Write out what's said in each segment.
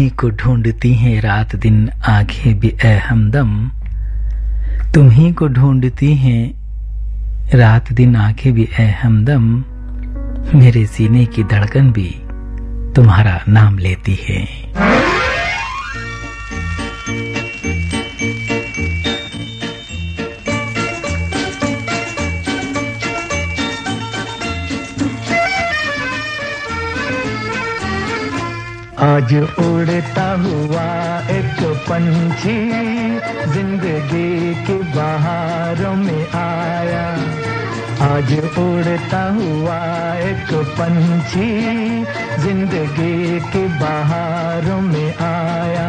तुम्ही को ढूंढती हैं रात दिन आंखें भी ए हमदम, तुम्ही को ढूंढती हैं रात दिन आंखें भी ए हमदम, मेरे सीने की धड़कन भी तुम्हारा नाम लेती है। आज उड़ता हुआ एक पंछी जिंदगी की बहारों में आया, आज उड़ता हुआ एक पंछी जिंदगी की बहारों में आया,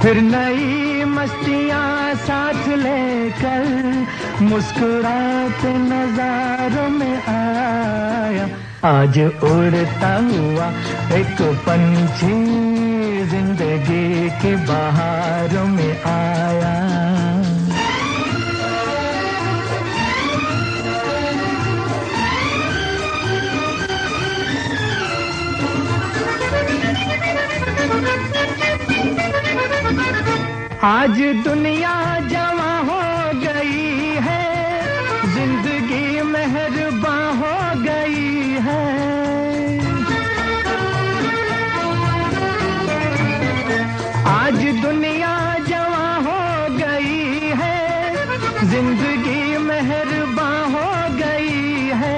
फिर नई मस्तियाँ साथ लेकर मुस्कुराते नजारों में आया, आज उड़ता हुआ एक पंछी जिंदगी की बहारों में आया। आज दुनिया जवां हो गई है, जिंदगी मेहरबान हो गई है, आज दुनिया जवां हो गई है, जिंदगी मेहरबान हो गई है,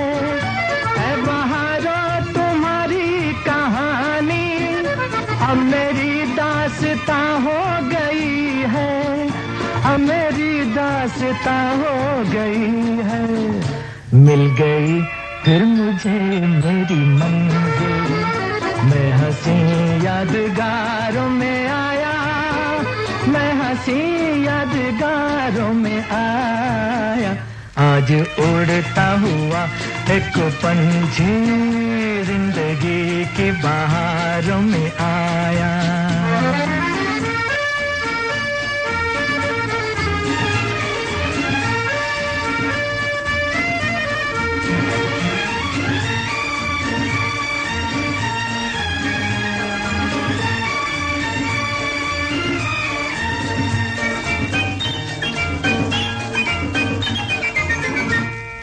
ऐ बहारों तुम्हारी कहानी अब मेरी दास्तां हो गई है, अब मेरी दास्तां हो गई है, मिल गई फिर मुझे मेरी मंजिल, मैं हंसी यादगारों में आया, मैं हंसी यादगारों में आया, आज उड़ता हुआ एक पंछी जिंदगी की बहारों में आया।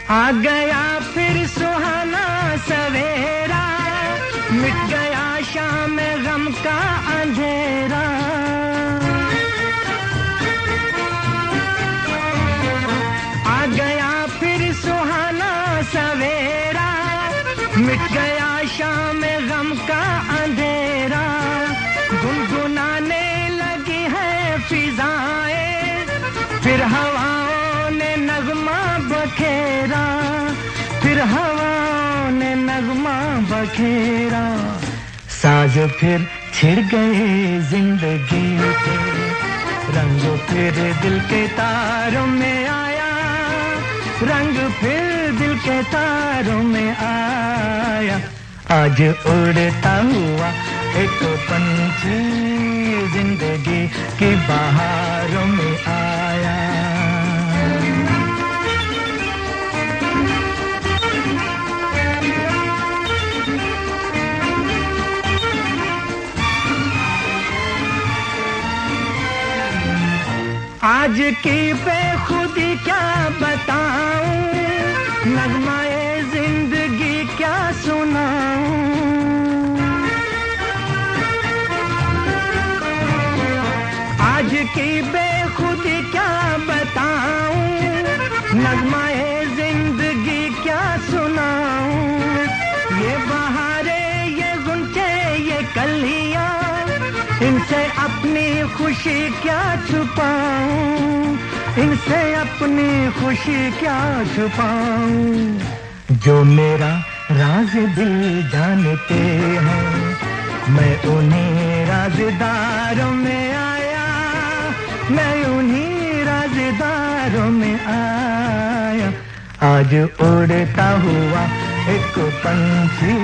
आ गया फिर सुहाना सवेरा, मिट गया शाम गम का अंधेरा, आ गया फिर सुहाना सवेरा, मिट गया शाम गम का अंधेरा, गुनगुनाने लगी है फिजाएं, फिर हवाओं ने नगमा बखेरा, फिर हवाओं ने नगमा बखेरा, साज फिर छिड़ गए जिंदगी के, रंग फिर दिल के तारों में आया, रंग फिर दिल के तारों में आया, आज उड़ता हुआ एक पंछी जिंदगी की बहारों में आया। आज की बेखुदी क्या बताऊं, नगमाए जिंदगी क्या सुनाऊं, आज की बेखुदी क्या बताऊं, नगमाए जिंदगी क्या सुनाऊं, ये बहारे ये गुंचे ये कलियां, इनसे अपनी खुशी क्या छुपाऊं, इनसे अपनी खुशी क्या छुपाऊं, जो मेरा राज दिल जानते हैं, मैं उन्हीं राज़दारों में आया, मैं उन्हीं राज़दारों में आया, आज उड़ता हुआ एक पंछी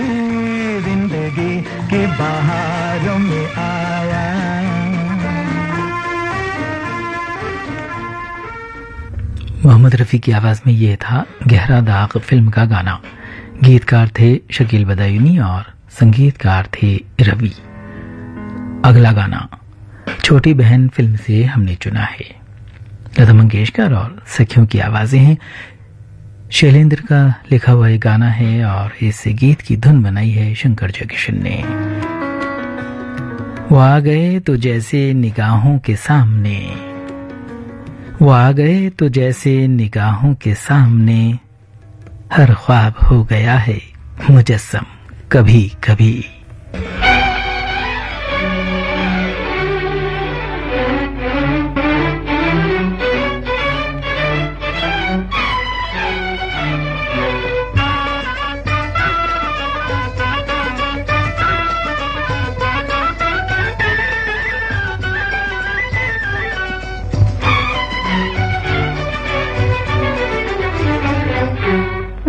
जिंदगी की बहारों में आया। मोहम्मद रफ़ी की आवाज में ये था गहरा दाग फिल्म का गाना। गीतकार थे शकील बदायूनी और संगीतकार थे रवि। अगला गाना छोटी बहन फिल्म से हमने चुना है। लता मंगेशकर और सखियों की आवाजें हैं। शैलेंद्र का लिखा हुआ ये गाना है और इस गीत की धुन बनाई है शंकर जयकिशन ने। वो आ गए तो जैसे निगाहों के सामने, वो आ गए तो जैसे निगाहों के सामने, हर ख्वाब हो गया है मुजस्सम कभी कभी।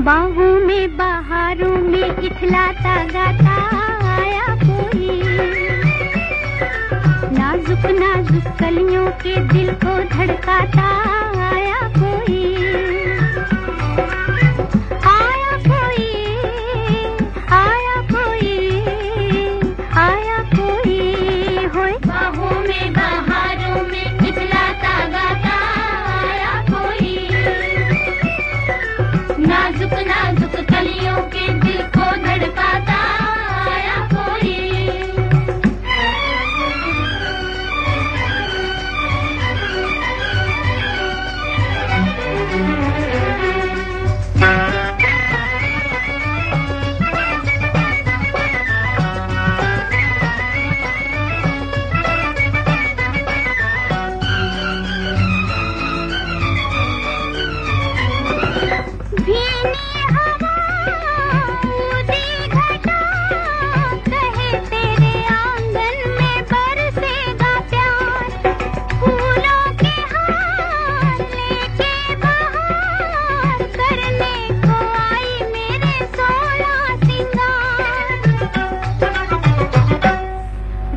बाहों में बहारों में इखलाता गाता आया कोई, नाजुक नाजुक कलियों के दिल को धड़काता आया कोई, आया कोई, आया कोई, आया कोई होए। बाहों में बहारों में इखलाता गाता आया कोई, नाजुक नाजुक कलियों के दिल को धड़काता आया कोई।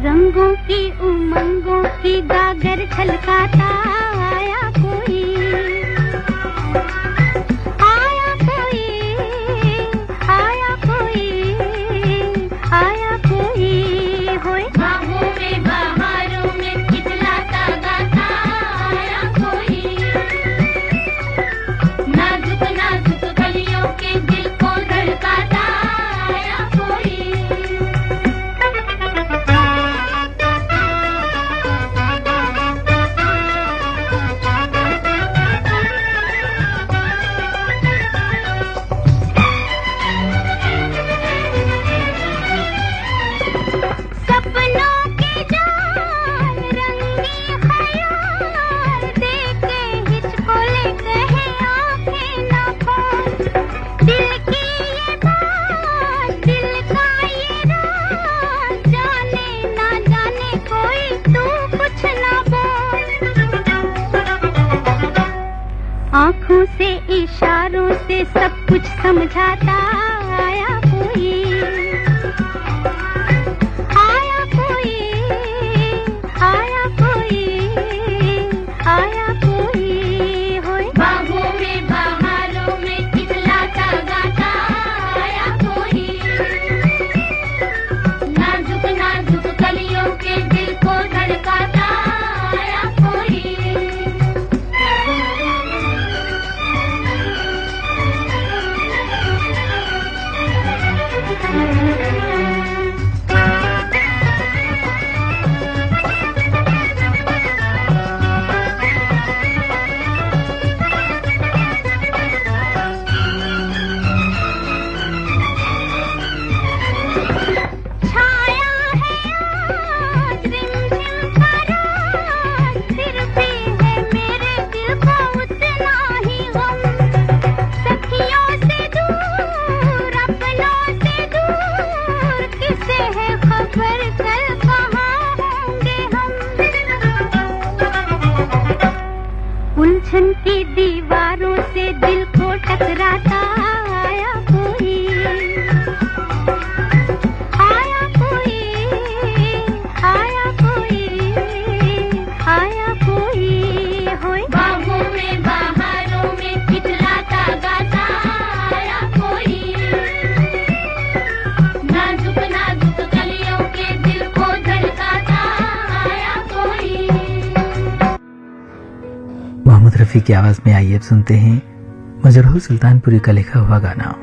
रंगों की उमंगों की गागर छलकाता आया कोई, आया कोई, आया कोई, आया कोई होए। बाहों में बहारों में इखलाता गाता आया कोई, नाजुक नाजुक कलियों के दिल को धड़काता आया कोई। आँखों से इशारों से सब कुछ समझाता आया कोई, आया कोई, आया कोई, आया कोई होए। बाहों में बहारों में इखलाता गाता आया कोई, नाजुक नाजुक कलियों के दिल को धड़काता आया कोई। रफ़ी की आवाज में आइए अब सुनते हैं मजरूह सुल्तानपुरी का लिखा हुआ गाना,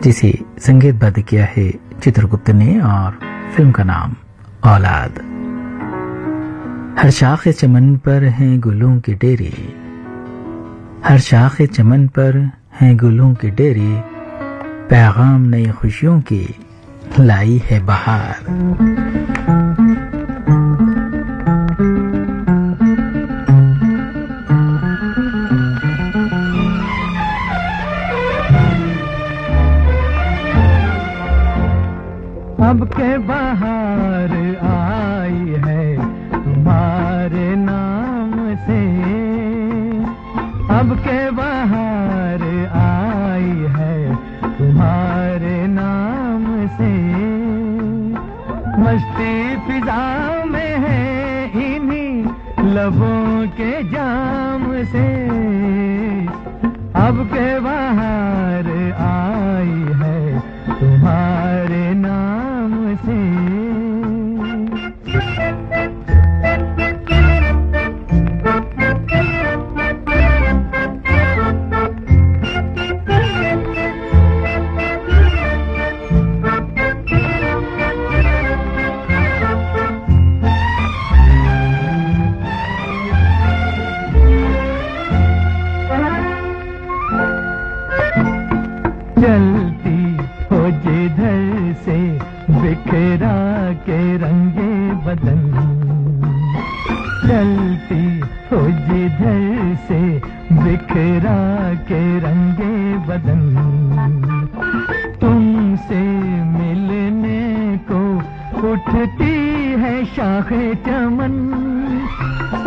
जिसे संगीतबद्ध किया है चित्रगुप्त ने और फिल्म का नाम औलाद। हर शाख चमन पर हैं गुलों के डेरे, हर शाख चमन पर हैं गुलों के डेरे, पैगाम नई खुशियों की लाई है बहार। अब के बहार आई है तुम्हारे नाम से, अब के बहार आई है तुम्हारे नाम से, मस्ती फिजा में है इन्हीं लबों के जाम से, अब के बहार आई है तुम्हारे नाम से। चलती हो जिधर से बिखरा के रंगे बदन, चलती हो जिधर से बिखरा के रंगे बदन, तुमसे मिलने को उठती है शाखे चमन,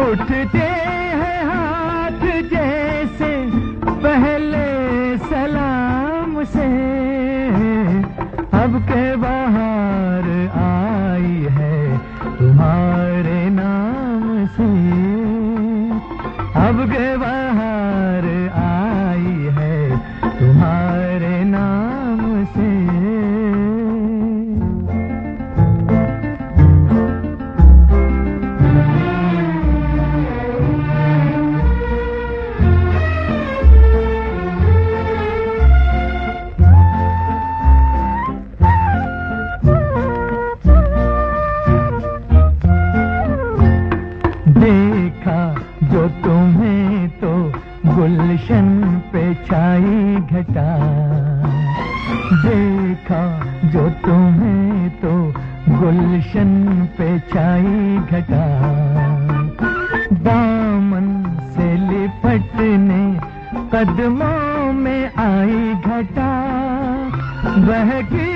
उठते हैं हाथ जैसे पहले सलाम से, अब के बहार आई है तुम्हारे नाम से, अब के बहार आई है तुम्हारे नाम से। देखा जो तुम्हें तो गुलशन पे छाई घटा, देखा जो तुम्हें तो गुलशन पे छाई घटा, दामन से लिपटने कदमों में आई घटा, बहकी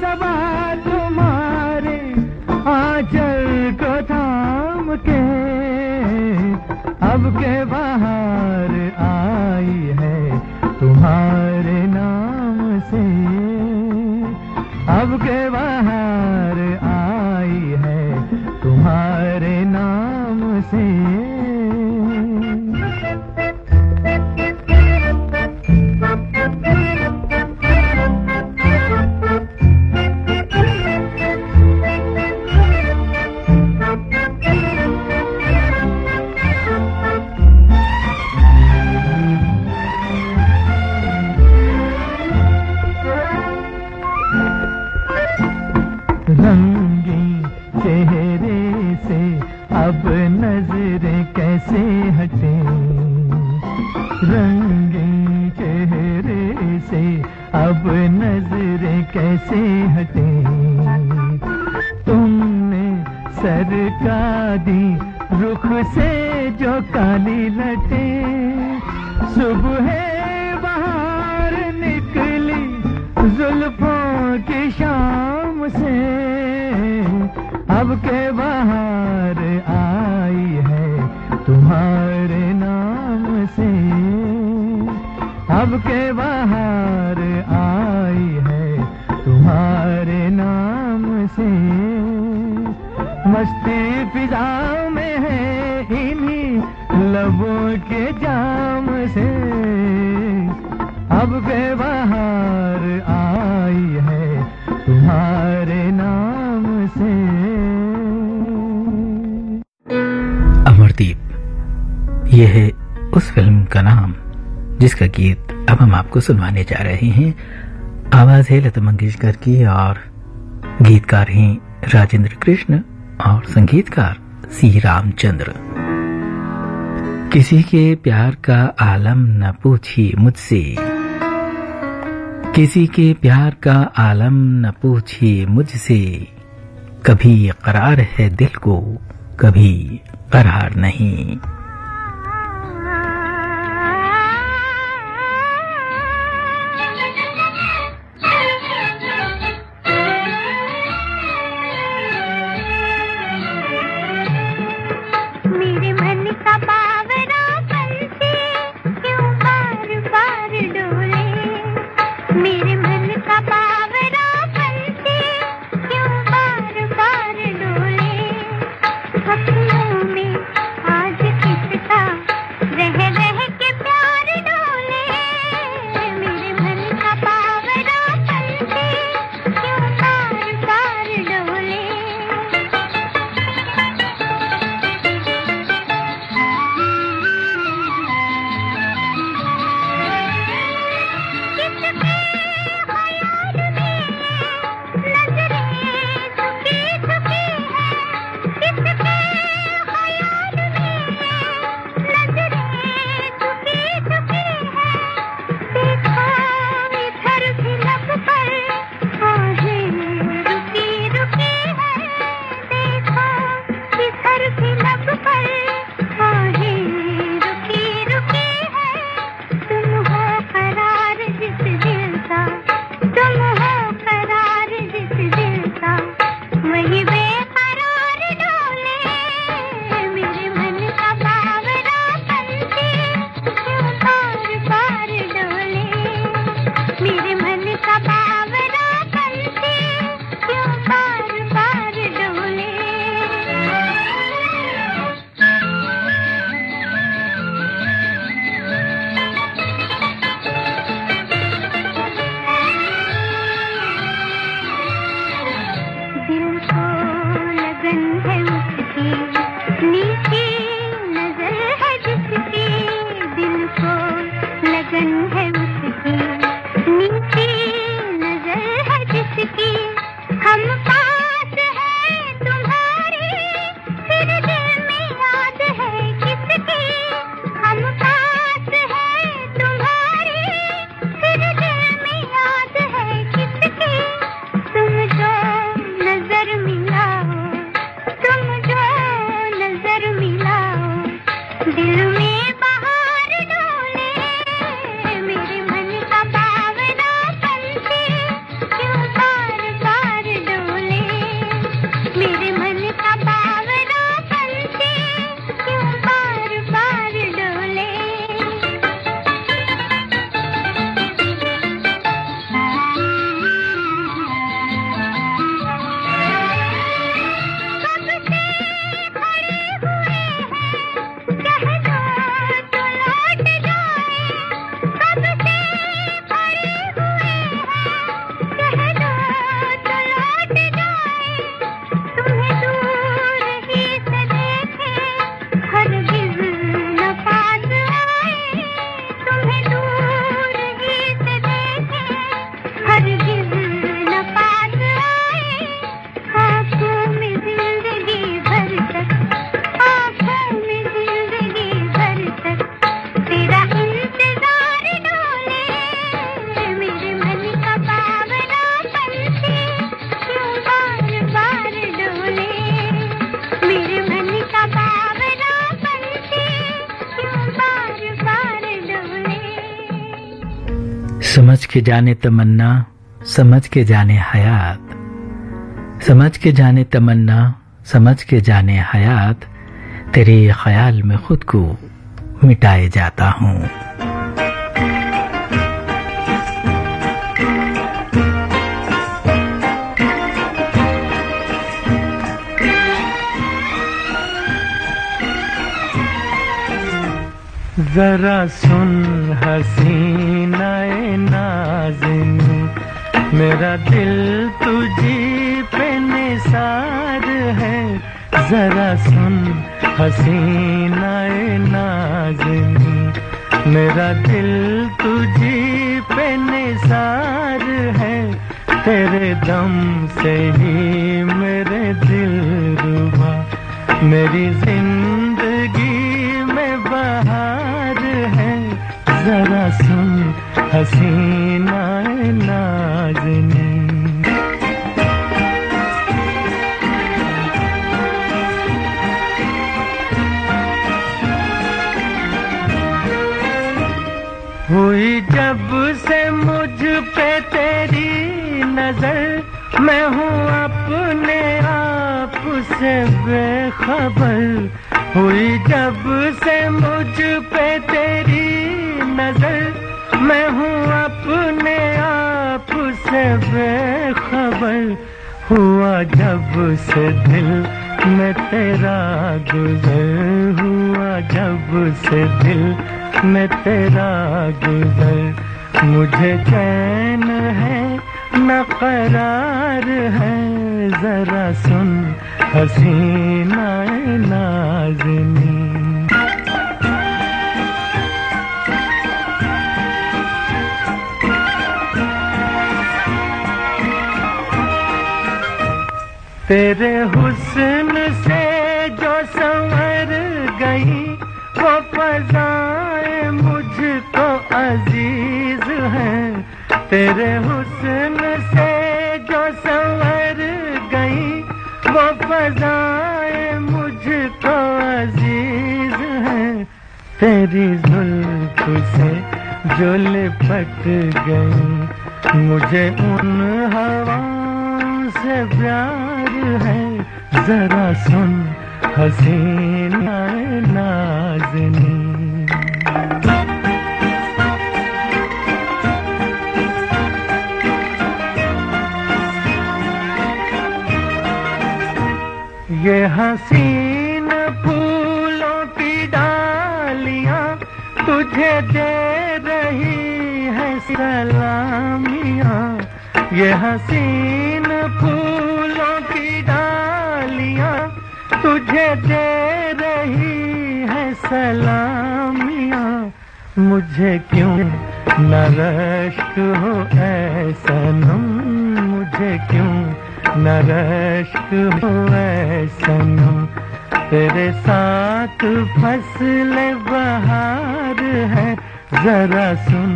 सबा तुम्हारे आंचल को थाम के, अब के बहार आई है तुम्हारे नाम से, अब के बहार आई है तुम्हारे नाम से। रंगी चेहरे से अब नजरें कैसे हटे, रंगी चेहरे से अब नजरें कैसे हटे, तुमने सरका दी रुख से जो काली लटे, सुबह बाहर निकली जुल्फों की शाम से, अब के बहार आई है तुम्हारे नाम से, अब के बहार आई है तुम्हारे नाम से, मस्ती फिजा में है इन्हीं लबों के जाम से, अब के बहार आई है तुम्हारे नाम से। अमरदीप, यह है उस फिल्म का नाम, जिसका गीत अब हम आपको सुनवाने जा रहे हैं। आवाज है लता मंगेशकर की और गीतकार हैं राजेंद्र कृष्ण और संगीतकार सी रामचंद्र। किसी के प्यार का आलम न पूछिए मुझसे, किसी के प्यार का आलम न पूछिए मुझसे, कभी करार है दिल को कभी करार नहीं। समझ के जाने तमन्ना, समझ के जाने हयात, समझ के जाने तमन्ना, समझ के जाने हयात, तेरे ख्याल में खुद को मिटाए जाता हूँ। जरा सुन हसीनाए नाज़िनी, मेरा दिल तुझी पे निसार है। जरा सुन हसीनाए नाज़िनी, मेरा दिल तुझी पे निसार है, तेरे दम से ही मेरे दिल रुबा। मेरी जिंदगी में बहार है, जरा सुन हसीना नाज़नी। हुई जब से मुझ पे तेरी नजर, मैं हूँ अपने आप से बेखबर। हुई जब से मुझ पे तेरी नजर, मैं हूँ अपने आप से बेखबर। हुआ जब से दिल में तेरा गुजर, हुआ जब से दिल में तेरा गुजर। मुझे चैन है न करार है, जरा सुन हसीना नाज़नी। तेरे हुस्न से जो संवर गई, वो फज़ाएं मुझको अजीज हैं। तेरे हुस्न से जो संवर गई, वो फज़ाएं मुझको अजीज हैं। तेरी जुल्फ से जो लिपट गई, मुझे उन हवाओं से प्यार है। जरा सुन हसीना नाज़नी। ये हसीन फूलों की डालियां तुझे दे रही है सलामियां। ये हसीन फूलों की डालियां तुझे दे रही है सलामियां। मुझे क्यों न रश्क हो ऐ सनम, मुझे क्यों न रश्क हो ऐ सनम। तेरे साथ फसले बहार है, जरा सुन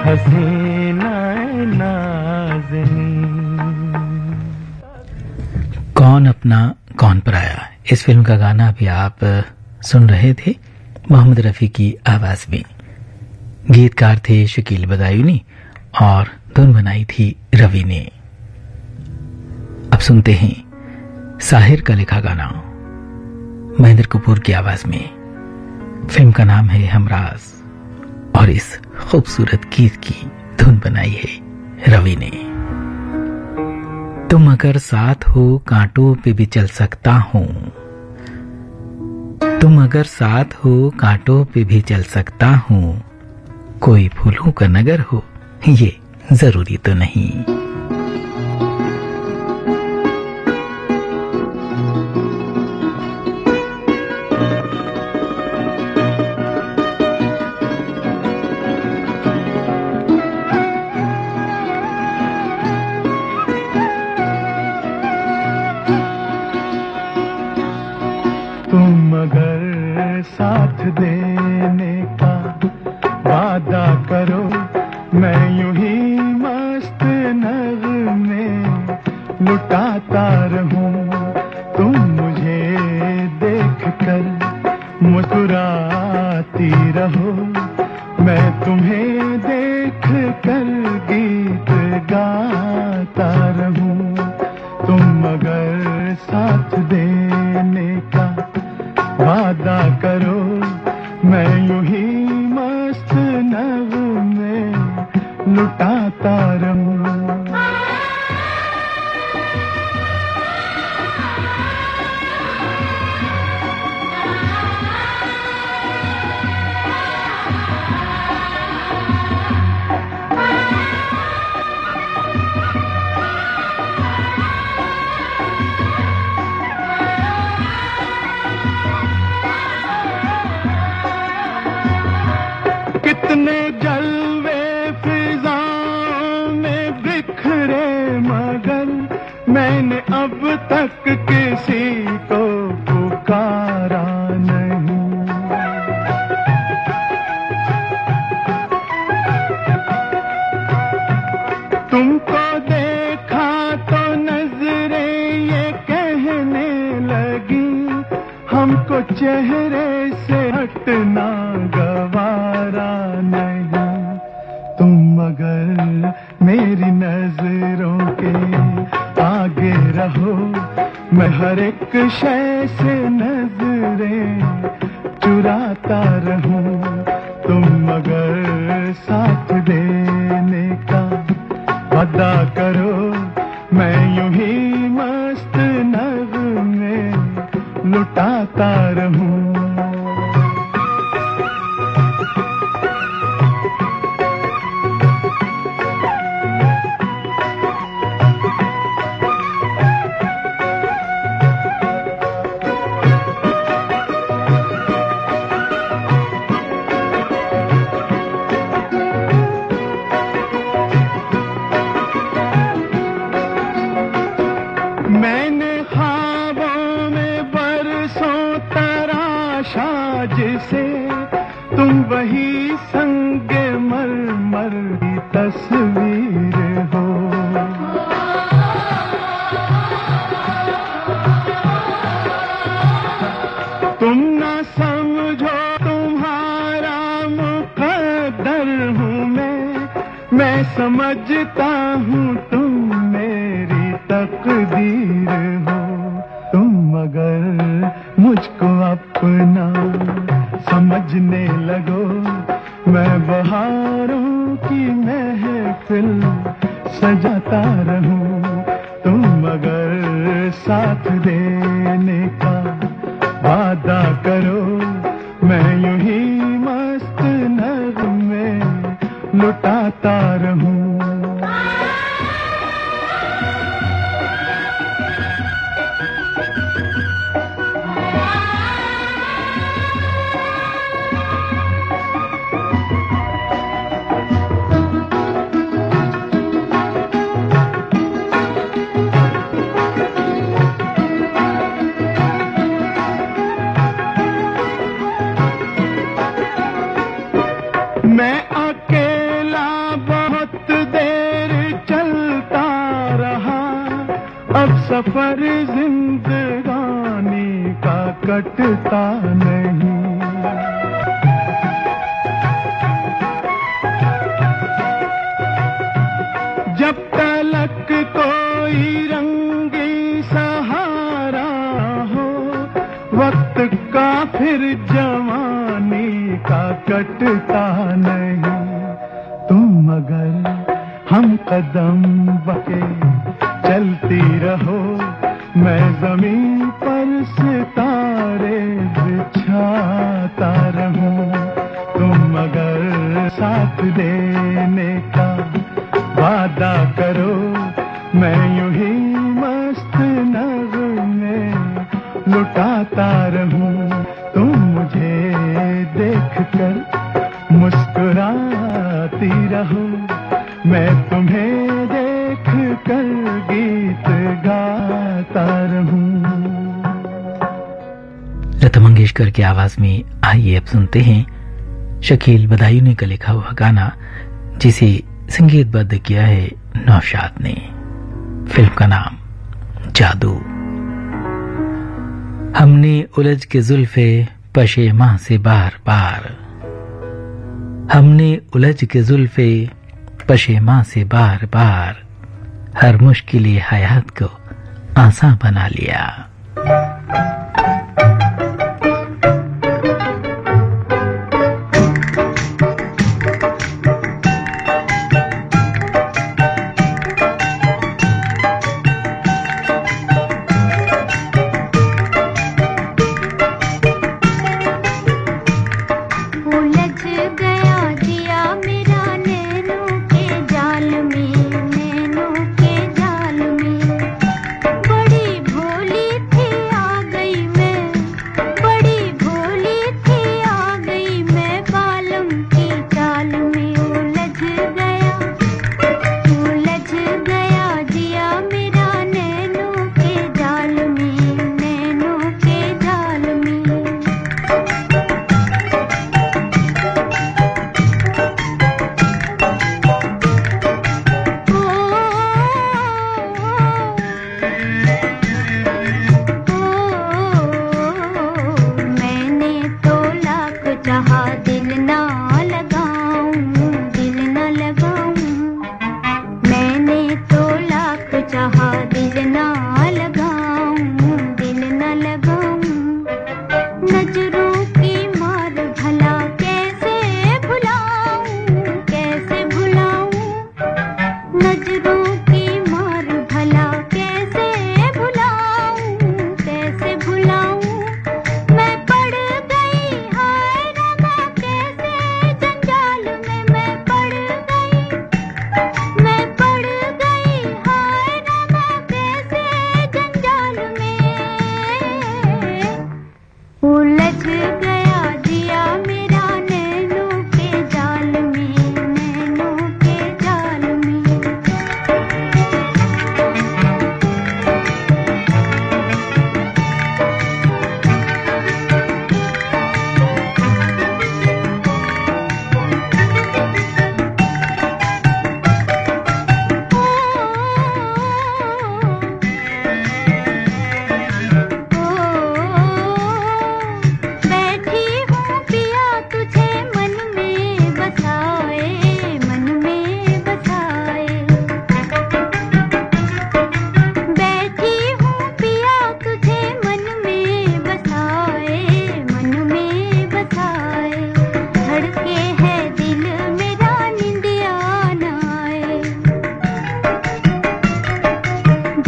हसीना नाज़नी। कौन अपना कौन पराया, इस फिल्म का गाना भी आप सुन रहे थे मोहम्मद रफी की आवाज में। गीतकार थे शकील बदायूनी और धुन बनाई थी रवि ने। अब सुनते हैं साहिर का लिखा गाना महेंद्र कपूर की आवाज में। फिल्म का नाम है हमराज और इस खूबसूरत गीत की धुन बनाई है रवि ने। तुम अगर साथ हो कांटों पे भी चल सकता हूं, तुम अगर साथ हो कांटों पे भी चल सकता हूं, कोई फूलों का नगर हो ये जरूरी तो नहीं। तुम अगर साथ देने का वादा करो, मैं यूं ही मस्त नग़मे लुटाता रहूं। तुम मुझे देख कर मुस्कुराती रहो, मैं तुम्हें देख कर गीत गाता रहूं। तुम अगर साथ देने का वादा करो, मैं यूं ही मस्त नग़मे लुटाता रहूं। बिखरे मगर मैंने अब तक किसी को पुकारा नहीं। तुमको देखा तो नजरें ये कहने लगी, हमको चेहरे से हटना गवारा नहीं। तुम मगर मेरी नजरों के आगे रहो, मैं हर एक शय से नजरें चुराता रहूं। तुम मगर साथ देने का वादा करो, मैं यूं ही मस्त नगमे लुटाता रहूं। मैंने ख्वाबों में बरसों तराशा जिसे, तुम वही संगे मरमर की तस्वीर हो। तुम ना समझो तुम्हारा मुकद्दर हूँ मैं समझता हूँ तुम मेरी तकदीर हो। तुम मगर मुझको अपना समझने लगो, मैं बहारों की महफिल सजाता रहूं। तुम मगर साथ देने का वादा करो, मैं यूं ही मस्त नगमे लुटाता रहूं। मैं अकेला बहुत देर चलता रहा, अब सफर जिंदगानी का कटता नहीं। जब तलक कोई रंगी सहारा हो, वक्त का फिर जवानी का कटता नहीं। तुम मगर हम कदम बके चलती रहो, मैं जमीन पर सितारे बिछाता रहूं। तुम मगर साथ देने का वादा करो, मैं यूं ही मस्त नगमे लुटाता रहूं। तुम मुझे देखकर मुस्कुराती रहो, मैं तुम्हें देखकर गीत गाता रहूं। लता मंगेशकर की आवाज में आइए अब सुनते हैं शकील बदायूं ने का लिखा हुआ गाना, जिसे संगीतबद्ध किया है नौशाद ने। फिल्म का नाम जादू। हमने उलझ के जुल्फे पशेमां से बार बार, हमने उलझ के जुल्फे पशेमां से बार बार, हर मुश्किल हयात को आसान बना लिया। नैनों के जाल में बड़ी भोली तो लाख चाहा दिल ना लगाऊं, दिल ना लगाऊं। नजरों की मार भला कैसे भुलाऊं, कैसे भुलाऊं। नजरों की मार भला कैसे भुलाऊं, कैसे भुलाऊं। मैं पड़ गई हाय रमा कैसे जंजाल में, मैं पड़ गई हाय रमा कैसे जंजाल में। उलझ गया जिया मेरा नैनों के जाल में, नैनों के जाल में। बैठी हूँ पिया तुझे मन में बसाए, मन में बसाए। बैठी हूँ पिया तुझे मन में बसाए, मन में बसाए। धड़के है दिल मेरा निंदिया न आए,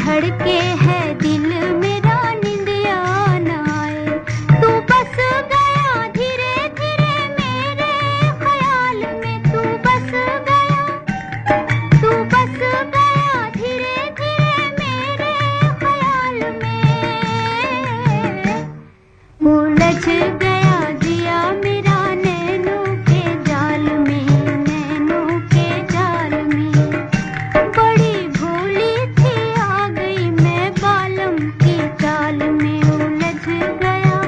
धड़के है दिल मेरा निंदिया न आए। तू बस गया धीरे धीरे मेरे ख्याल में, तू बस गया धीरे धीरे मेरे ख्याल में। उलझ गया जिया मेरा नैनों के जाल में, नैनों के जाल में। बड़ी भोली थी आ गई मैं बालम की चाल में, उलझ गया।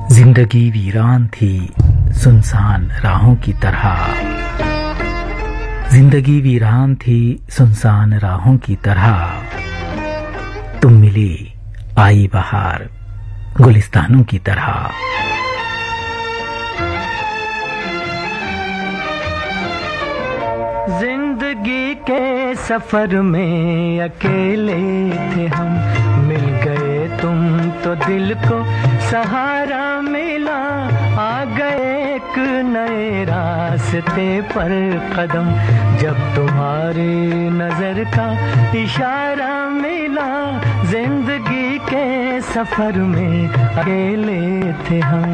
जिंदगी वीरान थी सुनसान राहों की तरह, जिंदगी वीरान थी सुनसान राहों की तरह। तुम मिली आई बहार गुलिस्तानों की तरह। जिंदगी के सफर में अकेले थे हम, मिल गए तुम तो दिल को सहारा मिला। आ गए एक नए रास्ते पर कदम, जब तुम्हारी नजर का इशारा मिला। जिंदगी के सफर में अकेले थे हम।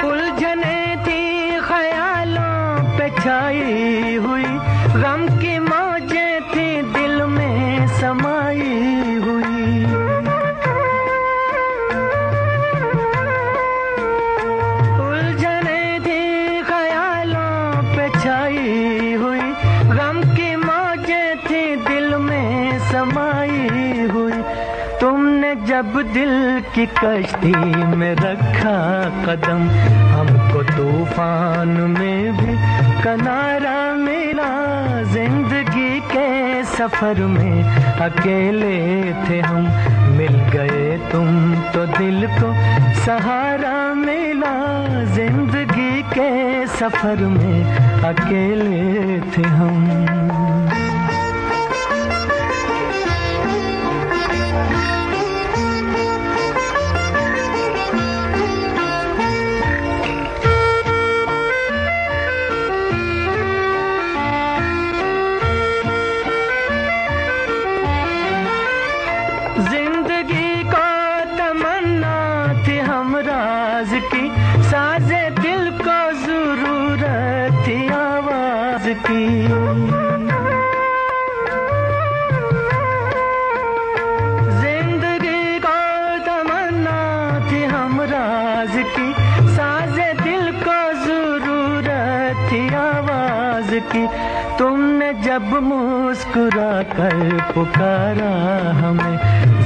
उलझने थी ख्यालों पे छाई हुई, गम की मौजें थी दिल में समाई हुई। उलझने थी ख्यालों पे छाई हुई, गम की मौजें थी दिल में समाई हुई। तुमने जब दिल की कश्ती में रखा कदम, हमको तूफान में भी किनारा मिला। जिंदगी के सफर में अकेले थे हम, मिल गए तुम तो दिल को सहारा मिला। जिंदगी के सफर में अकेले थे हम। जिंदगी को तमन्ना थी हमराज की, साजे दिल को जरूरत थी आवाज की। जिंदगी को तमन्ना थी हमराज की, साजे दिल को जरूरत थी आवाज की। तुमने जब मुस्कुरा कर पुकारा हमें,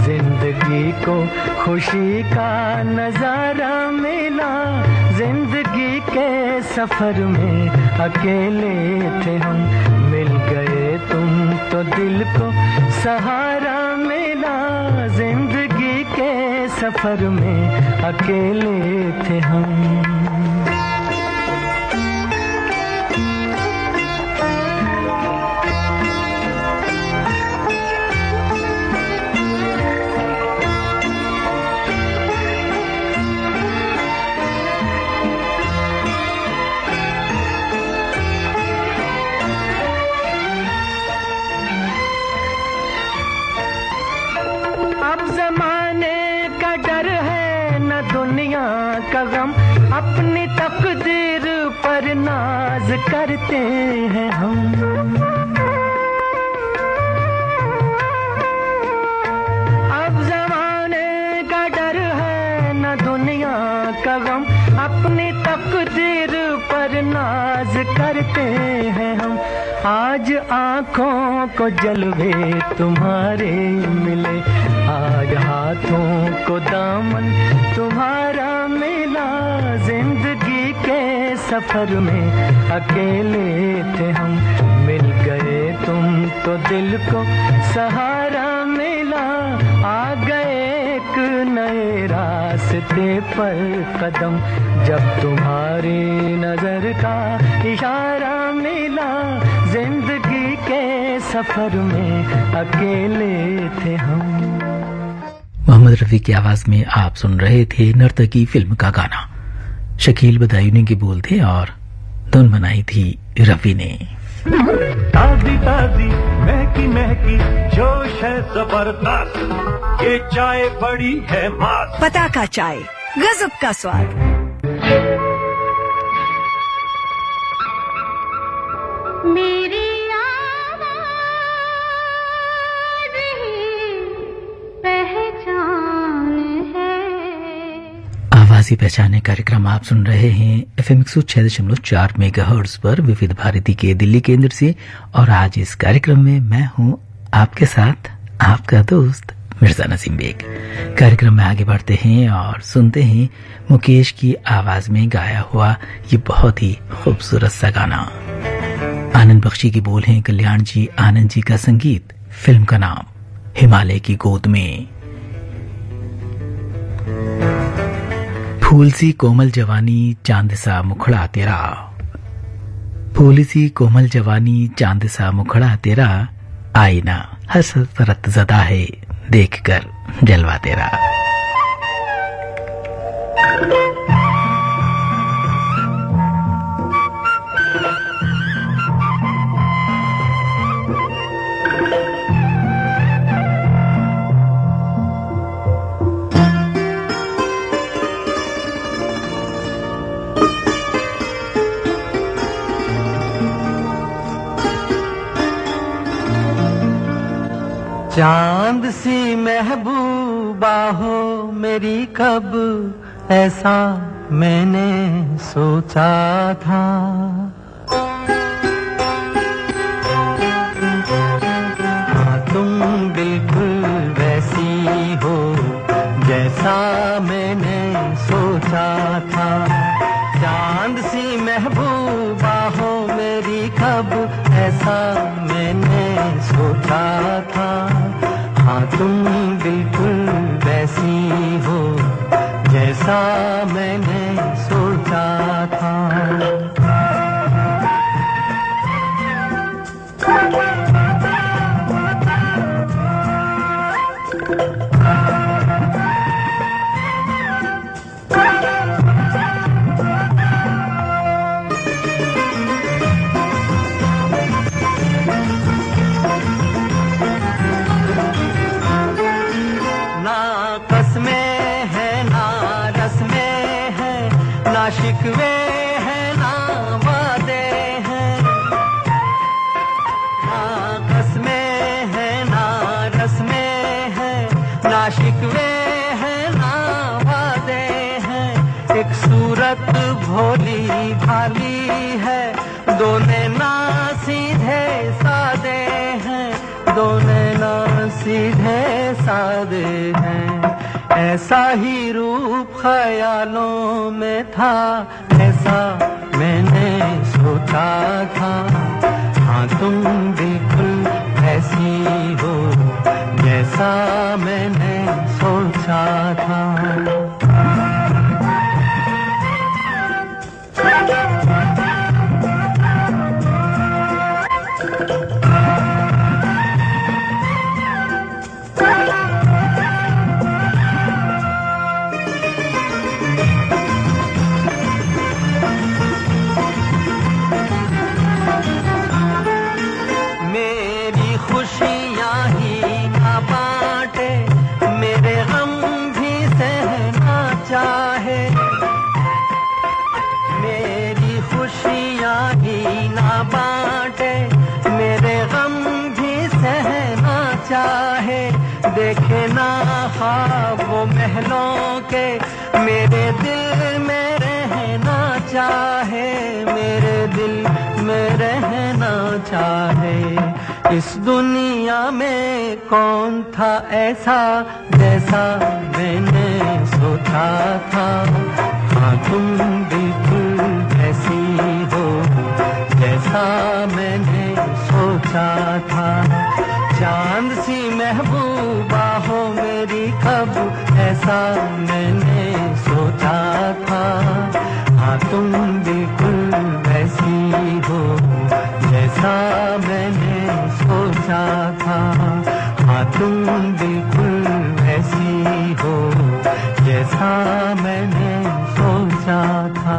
जिंदगी को खुशी का नजारा मिला, जिंदगी के सफर में अकेले थे हम, मिल गए तुम तो दिल को सहारा मिला, जिंदगी के सफर में अकेले थे हम। का गम, अपनी तकदीर पर नाज करते हैं हम। अब जमाने का डर है न दुनिया का गम, अपनी तकदीर पर नाज करते हैं हम। आज आंखों को जलवे तुम्हारे मिले, आज हाथों को दामन तुम्हारा मिला, जिंदगी के सफर में अकेले थे हम, मिल गए तुम तो दिल को सहारा मिला, आ गए एक नए रास्ते पर कदम, जब तुम्हारी नजर का इशारा मिला, जिंदगी के सफर में अकेले थे हम। मोहम्मद रफी की आवाज में आप सुन रहे थे नर्तकी फिल्म का गाना। शकील बदायूनी के बोल थे और धुन बनाई थी रफी ने। ताजी ताजी महकी महकी जोश है जबरदस्त, ये चाय बड़ी है मस्त, पता का चाय गजब का स्वाद। मेरी आवाज़ ही पहचान है। आवाज़ी पहचाने कार्यक्रम आप सुन रहे हैं FM 106.4 मेगाहर्ट्ज पर विविध भारती के दिल्ली केंद्र से, और आज इस कार्यक्रम में मैं हूं आपके साथ आपका दोस्त मिर्जा नसीम बेग। कार्यक्रम में आगे बढ़ते हैं और सुनते हैं मुकेश की आवाज में गाया हुआ ये बहुत ही खूबसूरत सा गाना। आनंद बख्शी की बोल हैं, कल्याण जी आनंद जी का संगीत, फिल्म का नाम हिमालय की गोद में। फूल सी कोमल जवानी चांद सा मुखड़ा तेरा, फूल सी कोमल जवानी चांद सा मुखड़ा तेरा, आईना हसरत ज़दा है देखकर जलवा तेरा। चांद सी महबूबा हो मेरी, कब ऐसा मैंने सोचा था। हाँ तुम बिल्कुल वैसी हो जैसा मैंने सोचा था। चांद सी महबूबा हो मेरी, कब ऐसा मैंने सोचा था। हाँ तुम बिल्कुल वैसी हो जैसा मैंने सोचा था। शिकवे हैं ना वादे हैं, ना कसमें हैं ना रस्में हैं, ना शिकवे हैं ना वादे हैं। एक सूरत भोली भाली है, दोनों ना सीधे सादे हैं, दोनों ना सीधे सादे हैं। ऐसा ही रूप ख्यालों में था, ऐसा मैंने सोचा था। हाँ तुम बिल्कुल ऐसी हो जैसा मैंने सोचा था। देखे ना ख्वाब वो महलों के, मेरे दिल में रहना चाहे, मेरे दिल में रहना चाहे। इस दुनिया में कौन था ऐसा जैसा मैंने सोचा था। हाँ तुम बिल्कुल ऐसी हो जैसा मैंने सोचा था। चांद सी महबूबा हो मेरी कब, ऐसा मैंने सोचा था। हाँ तुम बिल्कुल वैसी हो जैसा मैंने सोचा था। हाँ तुम बिल्कुल वैसी हो जैसा मैंने सोचा था।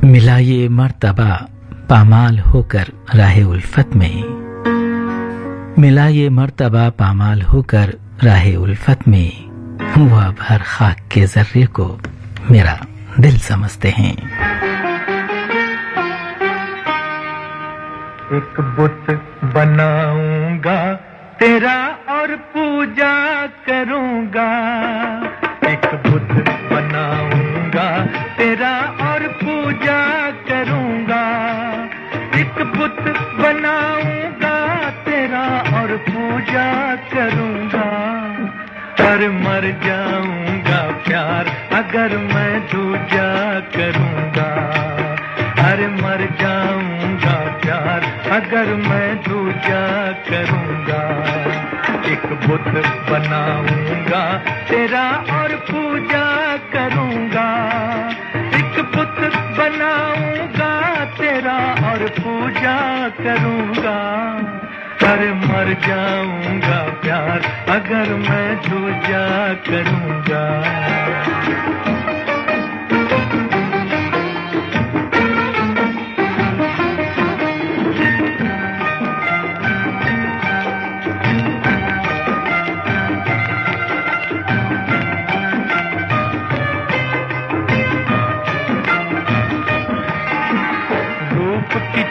मिला ये मर्तबा पामाल होकर राहे उल्फत में, मिला ये मर्तबा पामाल होकर राहे उल्फत में। वो अब हर खाक के जर्रे को मेरा दिल समझते हैं। एक बुत बनाऊंगा तेरा और पूजा करूंगा। एक बुत बनाऊंगा तेरा और पूजा करूंगा। एक बुत बनाऊंगा तेरा और पूजा करूंगा। पर मर जाऊंगा प्यार अगर मैं दूजा करूंगा। अरे मर जाऊंगा प्यार अगर मैं दूजा करूंगा। एक बुत बनाऊंगा तेरा और पूजा करूंगा। एक बुत बनाऊंगा तेरा और पूजा करूंगा। अरे मर जाऊंगा प्यार अगर मैं दूजा करूंगा।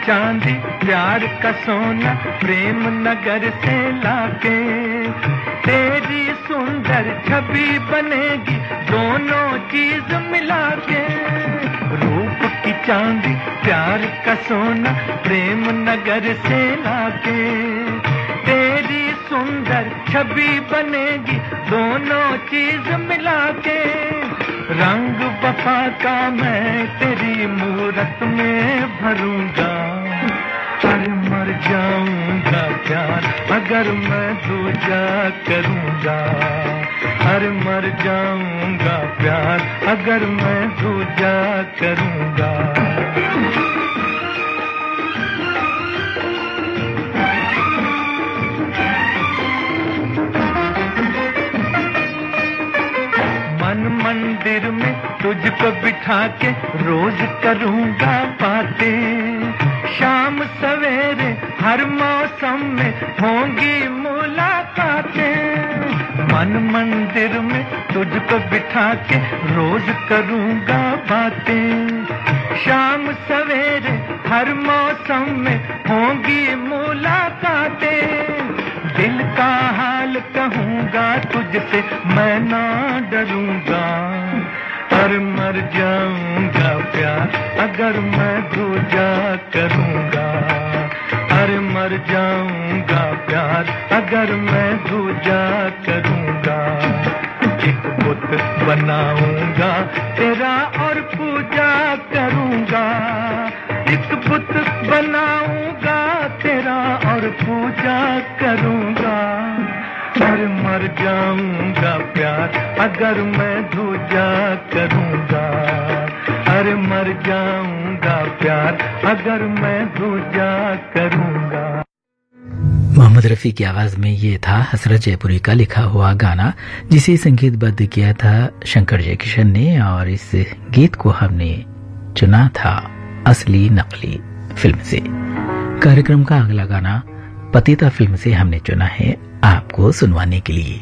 चांदी प्यार का सोना प्रेम नगर से लाके, तेरी सुंदर छवि बनेगी दोनों चीज मिला के। रूप की चांदी प्यार का सोना प्रेम नगर से लाके, तेरी सुंदर छवि बनेगी दोनों चीज मिला के। रंग वफा का मैं तेरी मूरत में भरूंगा। अरे मर जाऊंगा प्यार अगर मैं दूजा करूंगा। अरे मर जाऊंगा प्यार अगर मैं दूजा करूंगा। मन मंदिर में तुझको बिठा के रोज करूंगा बातें। शाम सवेरे हर मौसम में होंगी मुलाकातें। मन मंदिर में तुझको बिठा के रोज करूंगा बातें। शाम सवेरे हर मौसम में होंगी मुलाकातें। दिल का हाल कहूंगा तुझसे मैं ना डरूंगा। पर मर जाऊंगा प्यार अगर मैं दूजा करूंगा। अरे मर जाऊंगा प्यार अगर मैं दूजा करूंगा, एक बुत बनाऊंगा तेरा और पूजा करूंगा, एक बुत बनाऊंगा तेरा और पूजा करूंगा। अरे मर जाऊंगा प्यार अगर मैं दूजा करूंगा, अरे मर जाऊंगा प्यार अगर मैं दूजा करूंगा। मोहम्मद रफ़ी की आवाज में ये था हसरत जयपुरी का लिखा हुआ गाना, जिसे संगीतबद्ध किया था शंकर जयकिशन ने, और इस गीत को हमने चुना था असली नकली फिल्म से। कार्यक्रम का अगला गाना पतिता फिल्म से हमने चुना है आपको सुनवाने के लिए।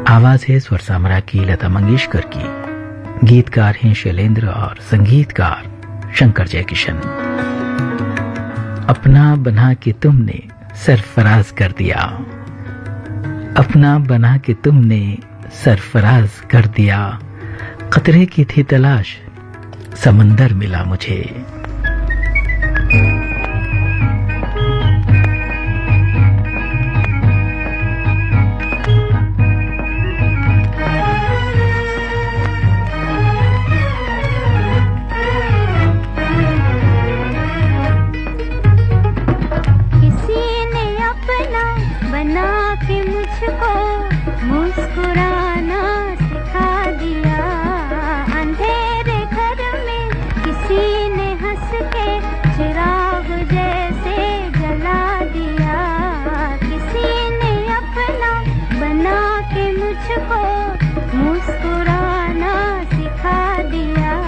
आवाज है स्वर सामरा की, लता मंगेशकर की, गीतकार हैं शैलेंद्र और संगीतकार शंकर जयकिशन। अपना बना के तुमने सरफराज कर दिया, अपना बना के तुमने सरफराज कर दिया, खतरे की थी तलाश समंदर मिला मुझे। मुस्कुराना सिखा दिया, अंधेरे घर में किसी ने हंस के चिराग जैसे जला दिया, किसी ने अपना बना के मुझको मुस्कुराना सिखा दिया।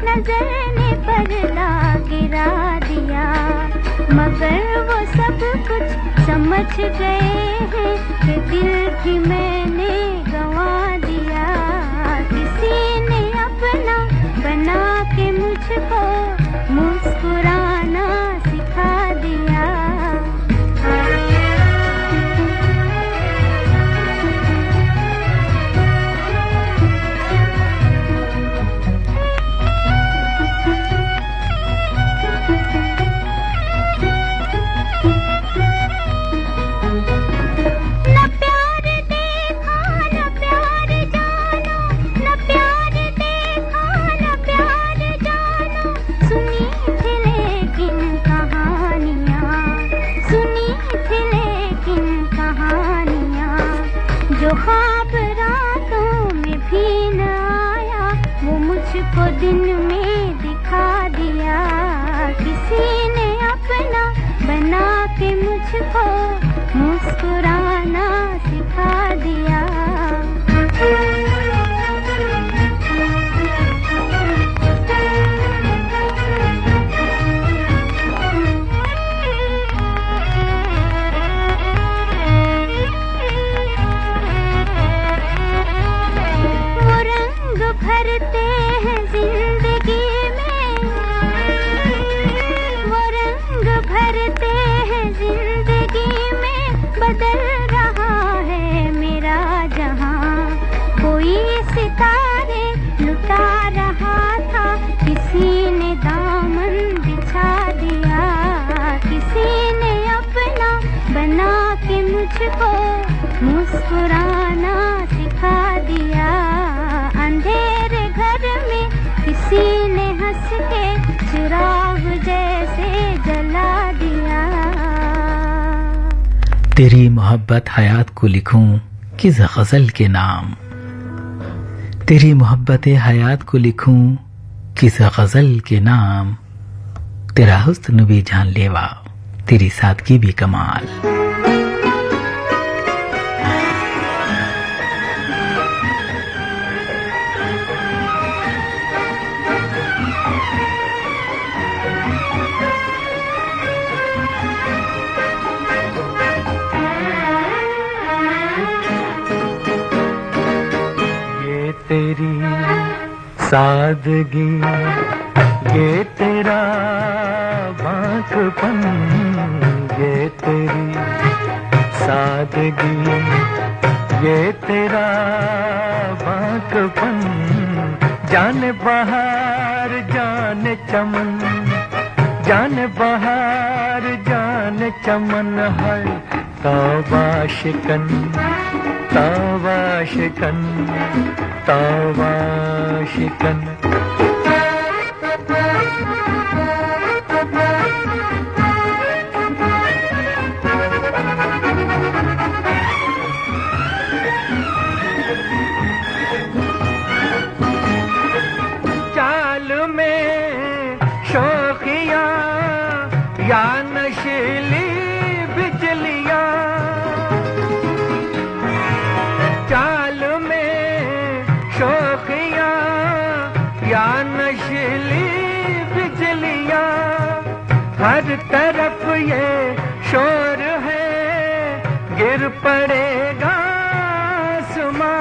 नजर ने पर्दा गिरा दिया, मगर वो सब कुछ समझ गए हैं कि दिल भी मैंने गंवा दिया, किसी ने अपना बना के मुझको मुस्कुराना सिखा दिया। ख्वाब रातों में भी न आया, वो मुझको दिन में दिखा दिया, किसी ने अपना बना के मुझको मुस्कुराना सिखा दिया। भरते हैं जिंदगी में, वो रंग भरते हैं जिंदगी में, बदल रहा है मेरा जहां, कोई सितारे लुटा रहा था, किसी ने दामन बिछा दिया, किसी ने अपना बना के मुझको मुस्कुराना सिखा दिया, अंधेरे घर में किसी ने हंस के चिराग जैसे जला दिया। तेरी मोहब्बत हयात को लिखूं किस गजल के नाम, तेरी मोहब्बत हयात को लिखूं किस गजल के नाम, तेरा हुस्न भी जानलेवा तेरी सादगी भी कमाल। सादगी ये तेरा बांकपन, ये तेरी सादगी, ये तेरा बांकपन, जाने बहार जाने चमन, जाने बहार जाने चमन है। तौबा शिकन, तौबा शिकन, तौबा शिकन। चाल में शोखियां या नशीली बिजलियां, चाल में शोखियां या नशीली बिजलियां, हर तरफ ये शोर है, गिर पड़ेगा आसमां,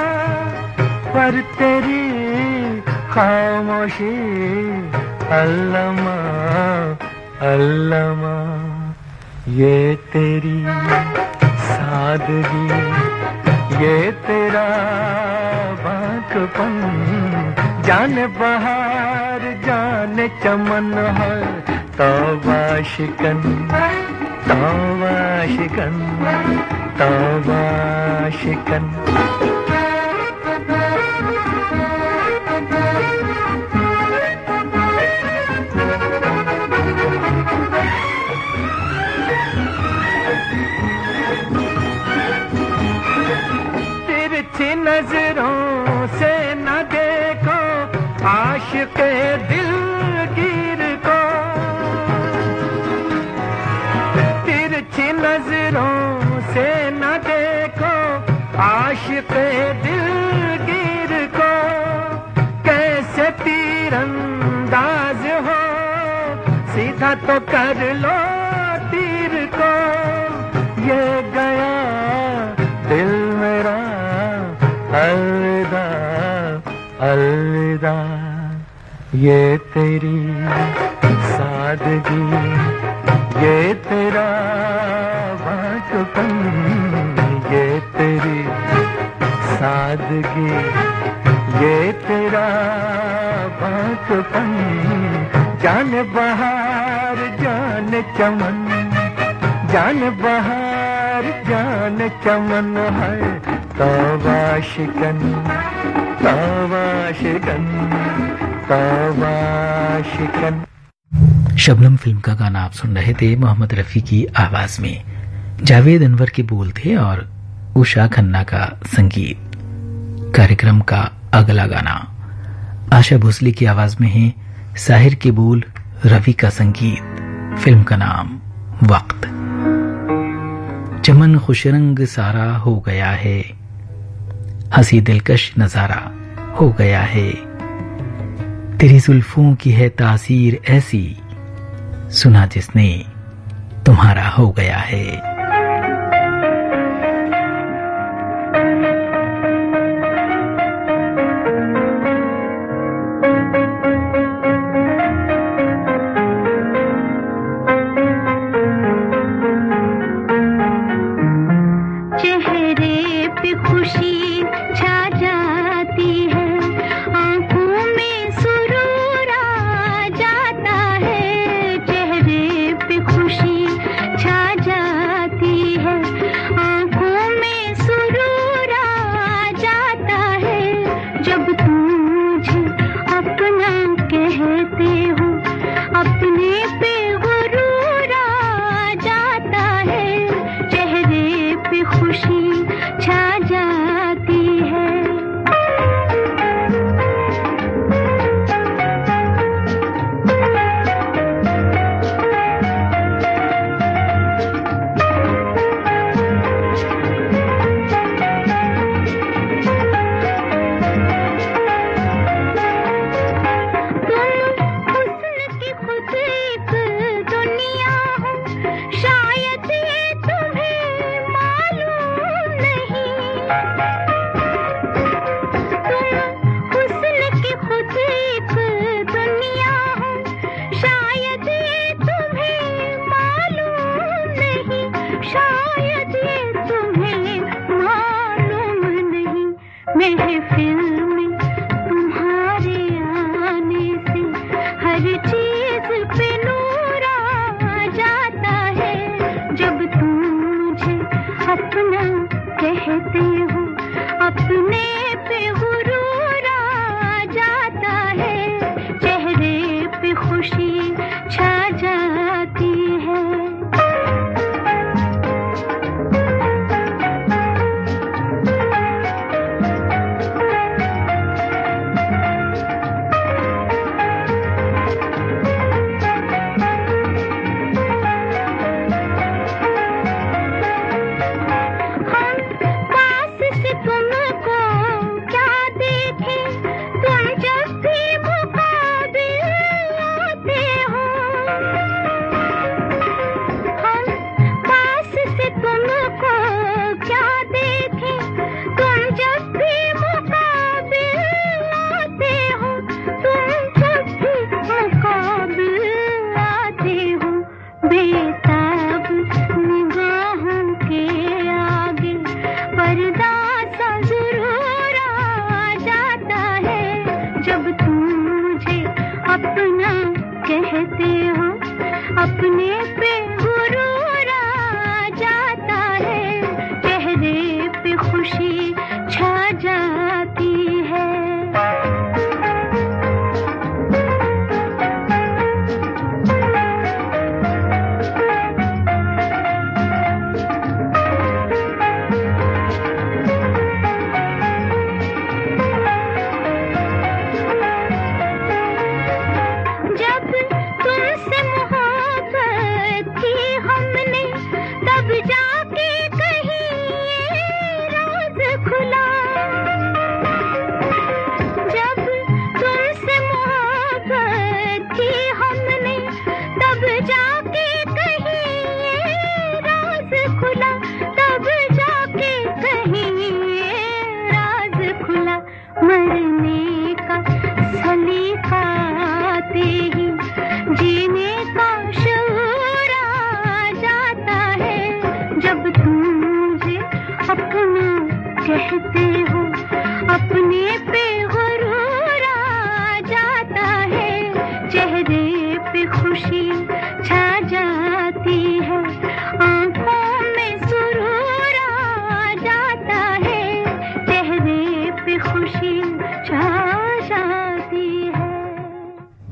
पर तेरी खामोशी अल्लमा अल्लमा, ये तेरी सादगी, ये तेरा बांकपन, जाने बहार जाने चमन है। तौबा शिकन, तौबा शिकन, तौबा शिकन। नजरों से न देखो आशिक़े दिलगीर को, तिरछी नजरों से न देखो आशिक़े दिलगीर को, कैसे तीरंदाज हो सीधा तो कर लो तीर को, ये गया दिल मेरा अलविदा अलविदा, ये तेरी सादगी, ये तेरा बांकपन, ये तेरी सादगी, ये तेरा बांकपन, जाने बहार जाने चमन, जाने बहार जाने चमन है। तौबा शिकन, तौबा शिकन, तौबा शिकन। शबनम फिल्म का गाना आप सुन रहे थे मोहम्मद रफी की आवाज में। जावेद अनवर के बोल थे और उषा खन्ना का संगीत। कार्यक्रम का अगला गाना आशा भोसले की आवाज में है। साहिर के बोल, रवि का संगीत। फिल्म का नाम वक्त। चमन खुशरंग सारा हो गया है, हंसी दिलकश नजारा हो गया है, तेरी जुल्फों की है तासीर ऐसी, सुना जिसने तुम्हारा हो गया है। छा जाती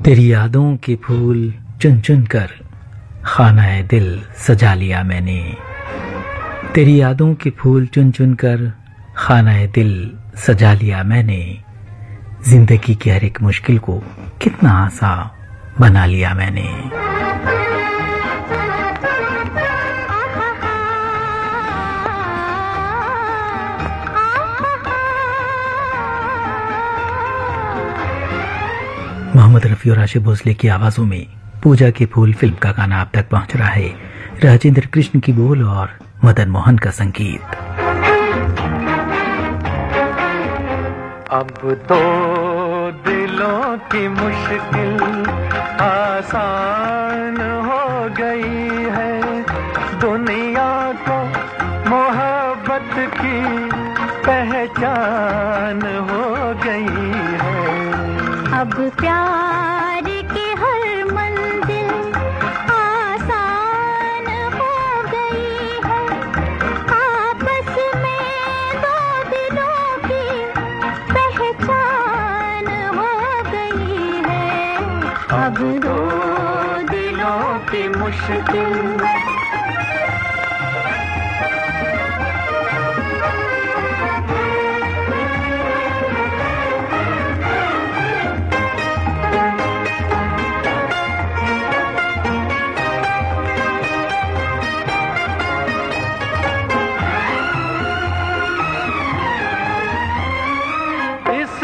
तेरी यादों के फूल चुन चुन कर खाना दिल सजा लिया मैंने। तेरी यादों के फूल चुन चुन कर खाना दिल सजा लिया मैंने। जिंदगी की हर एक मुश्किल को कितना आसान बना लिया मैंने। मोहम्मद रफी और आशिफ भोसले की आवाजों में पूजा के फूल फिल्म का गाना आप तक पहुंच रहा है। राजेंद्र कृष्ण की बोल और मदन मोहन का संगीत। अब तो दिलों की मुश्किल आसान हो गई है, दुनिया को मोहब्बत की पहचान हो गई है। अब प्यार की हर मंजिल आसान हो गई है, आपस में दो दिलों की पहचान हो गई है। अब दो दिलों की मुश्किल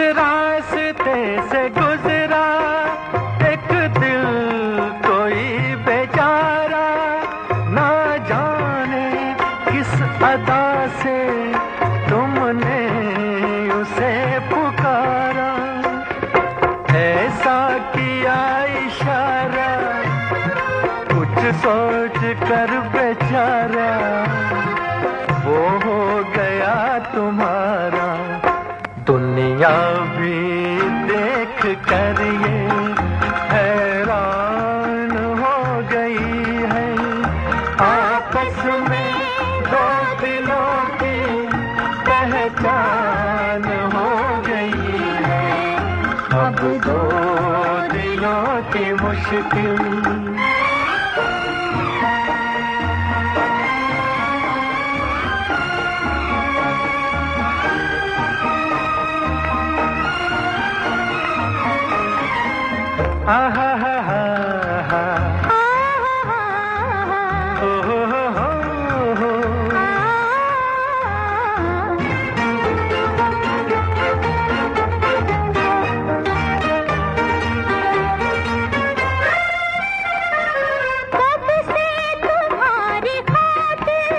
रास्ते से गुजरा एक दिल कोई बेचारा, ना जाने किस अदा से तुमने उसे पुकारा। ऐसा किया इशारा कुछ सोच कर बेचारा, वो हो गया तुम्हारा। दुनिया भी देख कर ये हैरान हो गई है, आपस में दो दिलों की पहचान हो गई है। अब दो दिलों की मुश्किल आहा हा हा हा हो हो हो हो। कब से तुम्हारी खातिर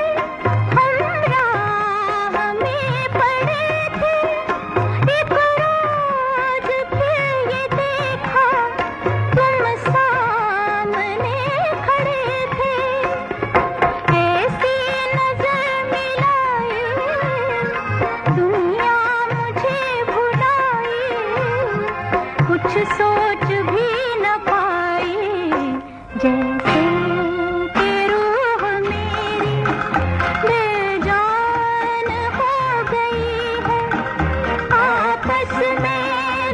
हम राह में पड़े थे, एक रोज फिर ये देखा तुम सामने खड़े थे। ऐसी नजर मिलाई दुनिया मुझे भुलाई, कुछ सोच भी न पाई। जैसे कि रूह मेरी बेजान हो गई है, आपस में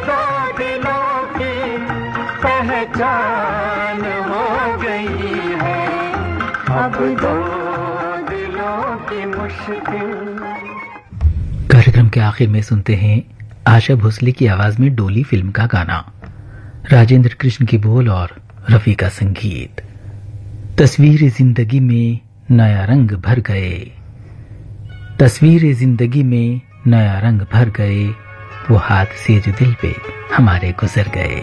दो दिलों की पहचान हो गई है। अब दो दिलों की मुश्किल। कार्यक्रम के आखिर में सुनते हैं आशा भोसले की आवाज में डोली फिल्म का गाना, राजेंद्र कृष्ण की बोल और रफी का संगीत। तस्वीर जिंदगी में नया रंग भर गए, तस्वीर जिंदगी में नया रंग भर गए, वो हाथ से जो दिल पे हमारे गुजर गए।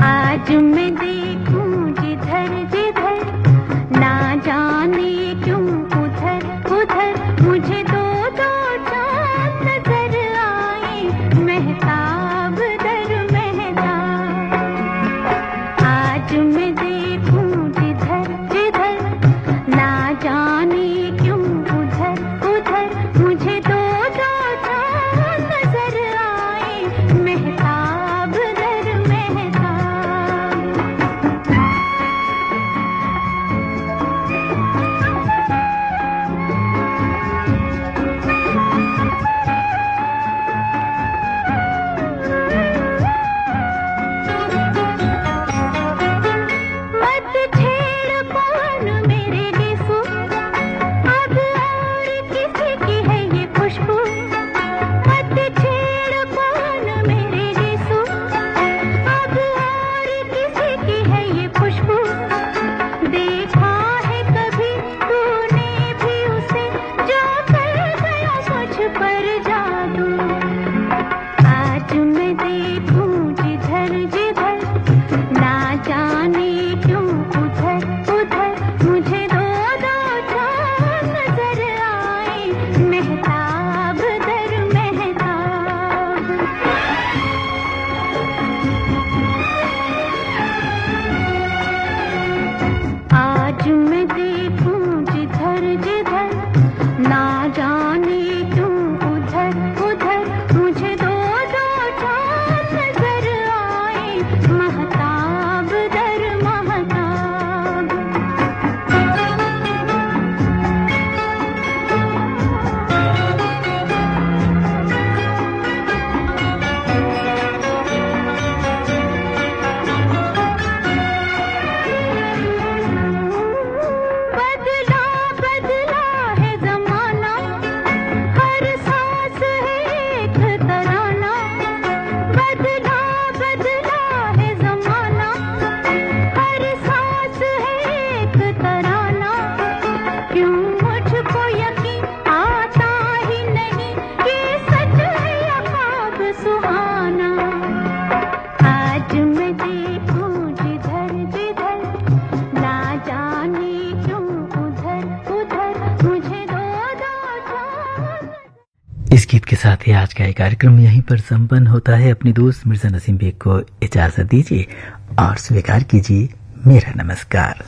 आज मैं देखूं जिधर जिधर, ना जाने क्यों उधर उधर मुझे दो दो चांद नजर आए, महताब दर महताब। आज मैं देखूं जिधर जिधर, ना जाने क्यों उधर उधर मुझे दो दो चांद नजर आए। इस गीत के साथ ही आज का ये कार्यक्रम यहीं पर संपन्न होता है। अपनी दोस्त मिर्जा नसीम बेग को इजाजत दीजिए और स्वीकार कीजिए मेरा नमस्कार।